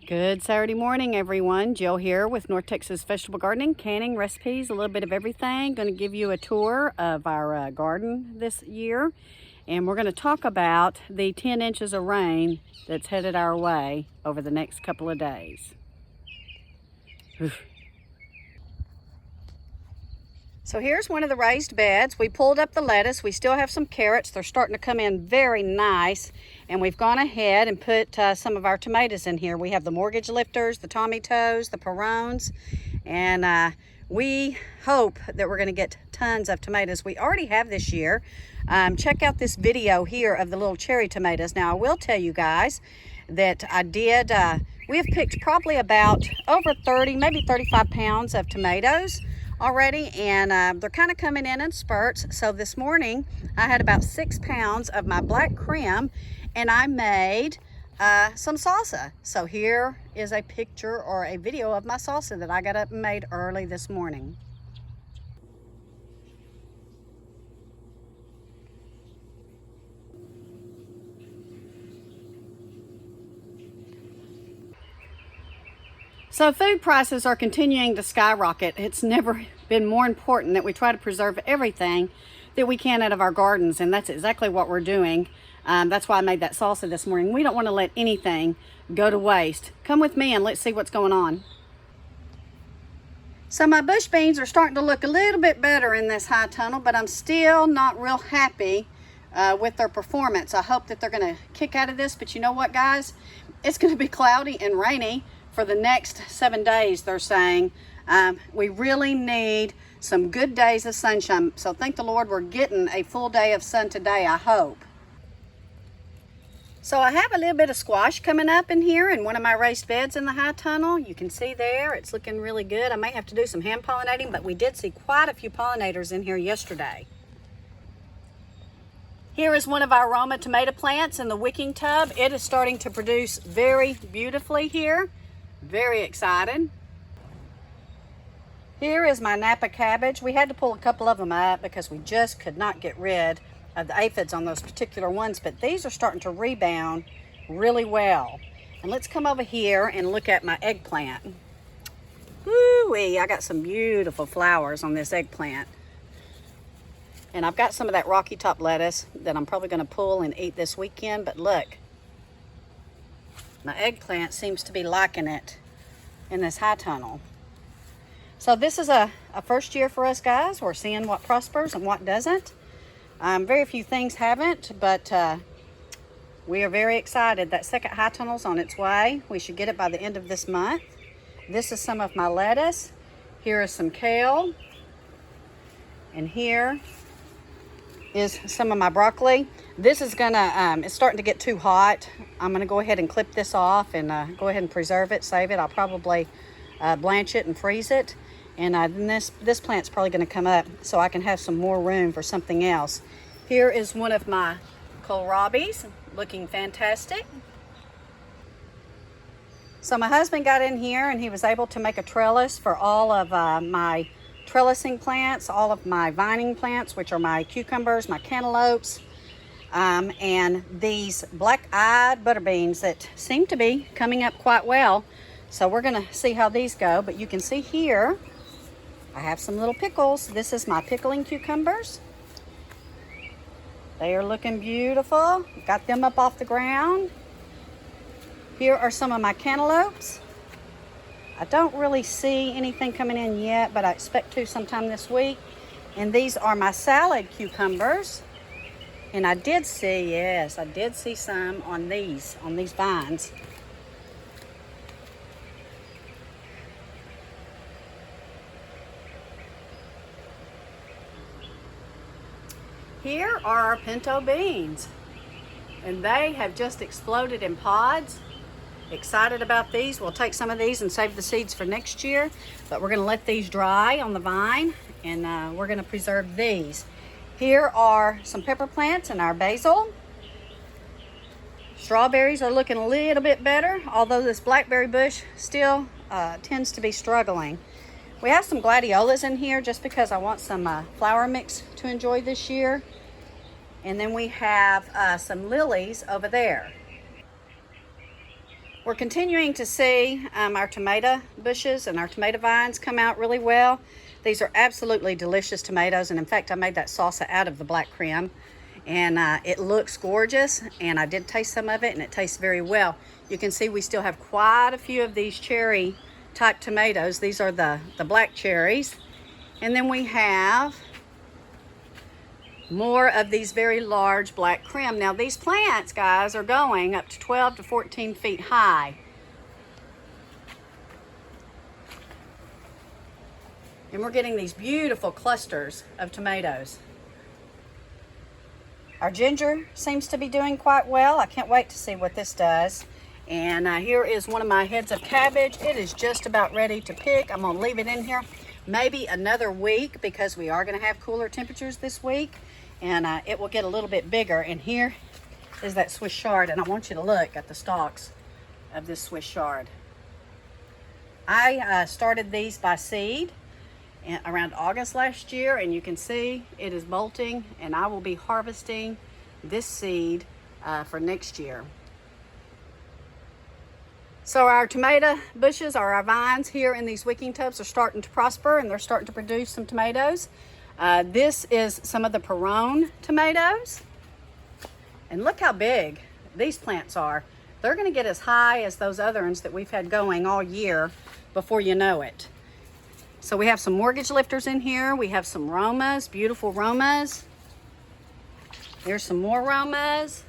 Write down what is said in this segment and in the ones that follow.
Good Saturday morning, everyone. Jill here with North Texas Vegetable Gardening, canning, recipes, a little bit of everything. Going to give you a tour of our garden this year. And we're going to talk about the 10 inches of rain that's headed our way over the next couple of days. Oof. So here's one of the raised beds. We pulled up the lettuce. We still have some carrots. They're starting to come in very nice. And we've gone ahead and put some of our tomatoes in here. We have the mortgage lifters, the Tommy Toes, the Perrones, and we hope that we're going to get tons of tomatoes. We already have this year. Check out this video here of the little cherry tomatoes. Now I will tell you guys that we have picked probably about over 30, maybe 35 pounds of tomatoes already, and they're kind of coming in spurts. So this morning I had about 6 pounds of my black creme, and I made some salsa. So here is a picture or a video of my salsa that I got up and made early this morning. So food prices are continuing to skyrocket. It's never been more important that we try to preserve everything that we can out of our gardens, and that's exactly what we're doing. That's why I made that salsa this morning. We don't want to let anything go to waste. Come with me and let's see what's going on. So my bush beans are starting to look a little bit better in this high tunnel, but I'm still not real happy with their performance. I hope that they're going to kick out of this, but you know what, guys? It's going to be cloudy and rainy for the next 7 days, they're saying. We really need some good days of sunshine. So thank the Lord we're getting a full day of sun today, I hope. So I have a little bit of squash coming up in here in one of my raised beds in the high tunnel. You can see there, it's looking really good. I may have to do some hand pollinating, but we did see quite a few pollinators in here yesterday. Here is one of our Roma tomato plants in the wicking tub. It is starting to produce very beautifully here. Very excited. Here is my Napa cabbage. We had to pull a couple of them up because we just could not get rid of the aphids on those particular ones, but these are starting to rebound really well. And let's come over here and look at my eggplant. Woo-wee, I got some beautiful flowers on this eggplant. And I've got some of that rocky top lettuce that I'm probably going to pull and eat this weekend, but look. My eggplant seems to be liking it in this high tunnel. So this is a first year for us, guys. We're seeing what prospers and what doesn't. Very few things haven't, but we are very excited. That second high tunnel's on its way. We should get it by the end of this month. This is some of my lettuce. Here is some kale. And here is some of my broccoli. This is gonna, it's starting to get too hot. I'm gonna go ahead and clip this off and go ahead and preserve it, save it. I'll probably blanch it and freeze it. And then this plant's probably gonna come up so I can have some more room for something else. Here is one of my kohlrabis, looking fantastic. So my husband got in here and he was able to make a trellis for all of my trellising plants, all of my vining plants, which are my cucumbers, my cantaloupes, and these black-eyed butter beans that seem to be coming up quite well. So we're gonna see how these go, but you can see here, I have some little pickles. This is my pickling cucumbers. They are looking beautiful. Got them up off the ground. Here are some of my cantaloupes. I don't really see anything coming in yet, but I expect to sometime this week. And these are my salad cucumbers. And I did see, yes, I did see some on these vines. Here are our pinto beans. And they have just exploded in pods. Excited about these. We'll take some of these and save the seeds for next year, but we're going to let these dry on the vine, and we're going to preserve these. Here are some pepper plants and our basil. Strawberries are looking a little bit better, although this blackberry bush still tends to be struggling. We have some gladiolas in here just because I want some flower mix to enjoy this year. And then we have some lilies over there. We're continuing to see our tomato bushes and our tomato vines come out really well. These are absolutely delicious tomatoes, and in fact I made that salsa out of the black creme, and it looks gorgeous, and I did taste some of it and it tastes very well. You can see we still have quite a few of these cherry type tomatoes. These are the black cherries, and then we have more of these very large black creme. Now these plants, guys, are going up to 12 to 14 feet high. And we're getting these beautiful clusters of tomatoes. Our ginger seems to be doing quite well. I can't wait to see what this does. And here is one of my heads of cabbage. It is just about ready to pick. I'm gonna leave it in here maybe another week because we are gonna have cooler temperatures this week, and it will get a little bit bigger. And here is that Swiss chard, and I want you to look at the stalks of this Swiss chard. I started these by seed around August last year, and you can see it is bolting, and I will be harvesting this seed for next year. So our tomato bushes, or our vines here in these wicking tubs, are starting to prosper, and they're starting to produce some tomatoes. This is some of the Perone tomatoes, and look how big these plants are. They're going to get as high as those other ones that we've had going all year before you know it. So we have some mortgage lifters in here. We have some Romas, beautiful Romas. Here's some more Romas.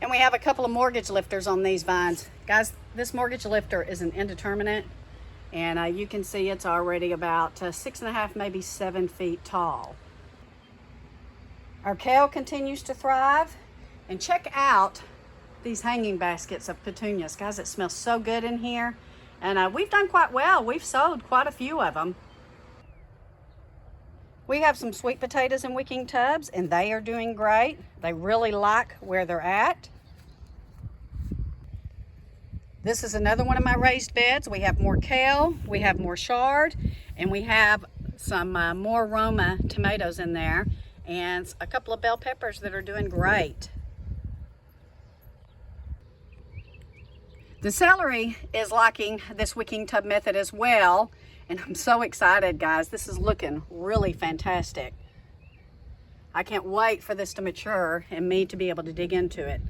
And we have a couple of mortgage lifters on these vines. Guys, this mortgage lifter is an indeterminate, and you can see it's already about 6.5, maybe 7 feet tall. Our kale continues to thrive, and check out these hanging baskets of petunias. Guys, it smells so good in here, and we've done quite well. We've sold quite a few of them. We have some sweet potatoes in wicking tubs, and they are doing great. They really like where they're at. This is another one of my raised beds. We have more kale, we have more chard, and we have some more Roma tomatoes in there, and a couple of bell peppers that are doing great. The celery is liking this wicking tub method as well, and I'm so excited, guys. This is looking really fantastic. I can't wait for this to mature and me to be able to dig into it.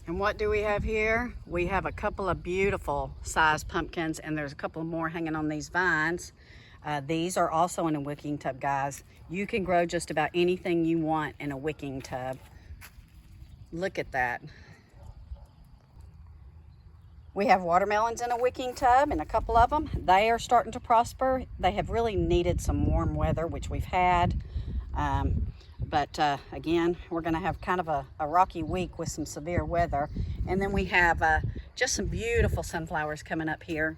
And what do we have here? We have a couple of beautiful sized pumpkins, and there's a couple more hanging on these vines. These are also in a wicking tub, guys. You can grow just about anything you want in a wicking tub. Look at that. We have watermelons in a wicking tub, and a couple of them. They are starting to prosper. They have really needed some warm weather, which we've had. But again, we're going to have kind of a rocky week with some severe weather. And then we have just some beautiful sunflowers coming up here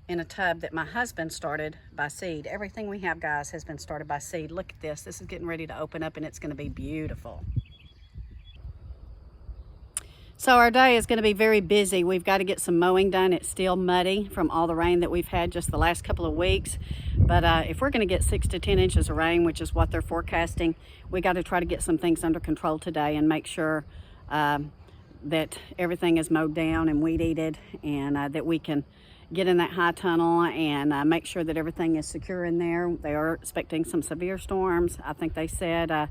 in a tub that my husband started by seed. Everything we have, guys, has been started by seed. Look at this. This is getting ready to open up, and it's going to be beautiful. So our day is going to be very busy. We've got to get some mowing done. It's still muddy from all the rain that we've had just the last couple of weeks. But if we're going to get 6 to 10 inches of rain, which is what they're forecasting, we got to try to get some things under control today and make sure that everything is mowed down and weed eated, and that we can get in that high tunnel and make sure that everything is secure in there. They are expecting some severe storms. I think they said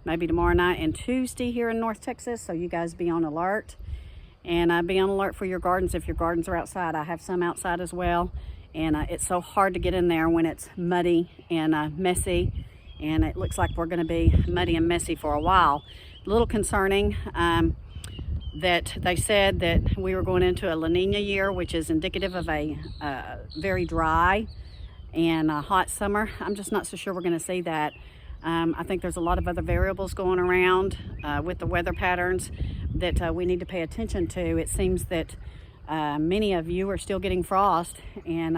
maybe tomorrow night and Tuesday here in North Texas, so you guys be on alert. And be on alert for your gardens if your gardens are outside. I have some outside as well, and it's so hard to get in there when it's muddy and messy, and it looks like we're going to be muddy and messy for a while. A little concerning that they said that we were going into a La Nina year, which is indicative of a very dry and hot summer. I'm just not so sure we're going to see that. I think there's a lot of other variables going around with the weather patterns that we need to pay attention to. It seems that many of you are still getting frost and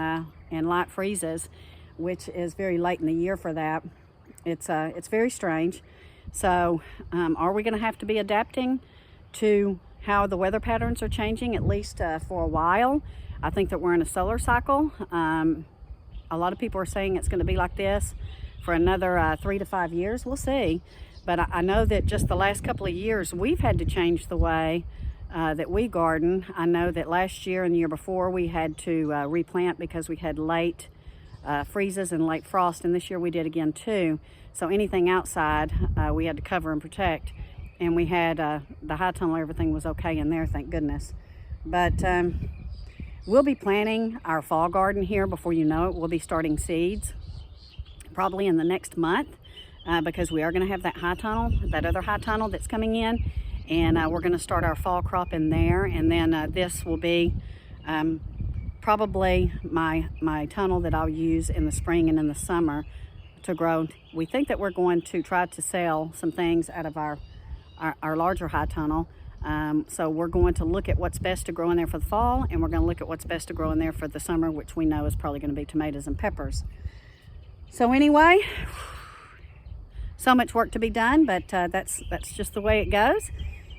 light freezes, which is very late in the year for that. It's very strange. So are we going to have to be adapting to how the weather patterns are changing, at least for a while? I think that we're in a solar cycle. A lot of people are saying it's going to be like this for another 3 to 5 years. We'll see. But I know that just the last couple of years, we've had to change the way that we garden. I know that last year and the year before, we had to replant because we had late freezes and late frost, and this year we did again too. So anything outside, we had to cover and protect. And we had the high tunnel, everything was okay in there, thank goodness. But we'll be planting our fall garden here before you know it. We'll be starting seeds probably in the next month. Because we are going to have that high tunnel, that other high tunnel that's coming in, and we're going to start our fall crop in there. And then this will be probably my tunnel that I'll use in the spring and in the summer to grow. We think that we're going to try to sell some things out of our larger high tunnel. So we're going to look at what's best to grow in there for the fall, and we're going to look at what's best to grow in there for the summer, which we know is probably going to be tomatoes and peppers. So anyway, so much work to be done, but that's just the way it goes.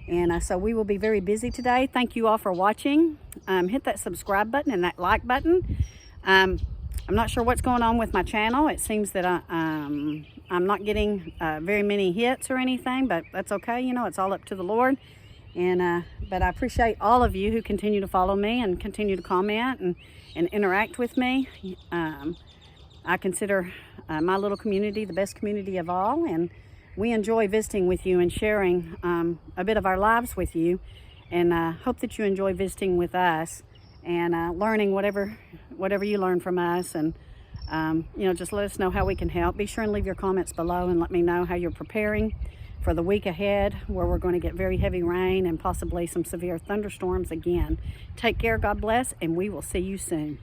And so we will be very busy today. Thank you all for watching. Hit that subscribe button and that like button. I'm not sure what's going on with my channel. It seems that I'm not getting very many hits or anything, but that's okay. You know, it's all up to the Lord. And but I appreciate all of you who continue to follow me and continue to comment and interact with me. I consider my little community the best community of all, and we enjoy visiting with you and sharing a bit of our lives with you, and hope that you enjoy visiting with us and learning whatever you learn from us, and you know, just let us know how we can help. Be sure and leave your comments below and let me know how you're preparing for the week ahead, where we're going to get very heavy rain and possibly some severe thunderstorms again. Take care, God bless, and we will see you soon.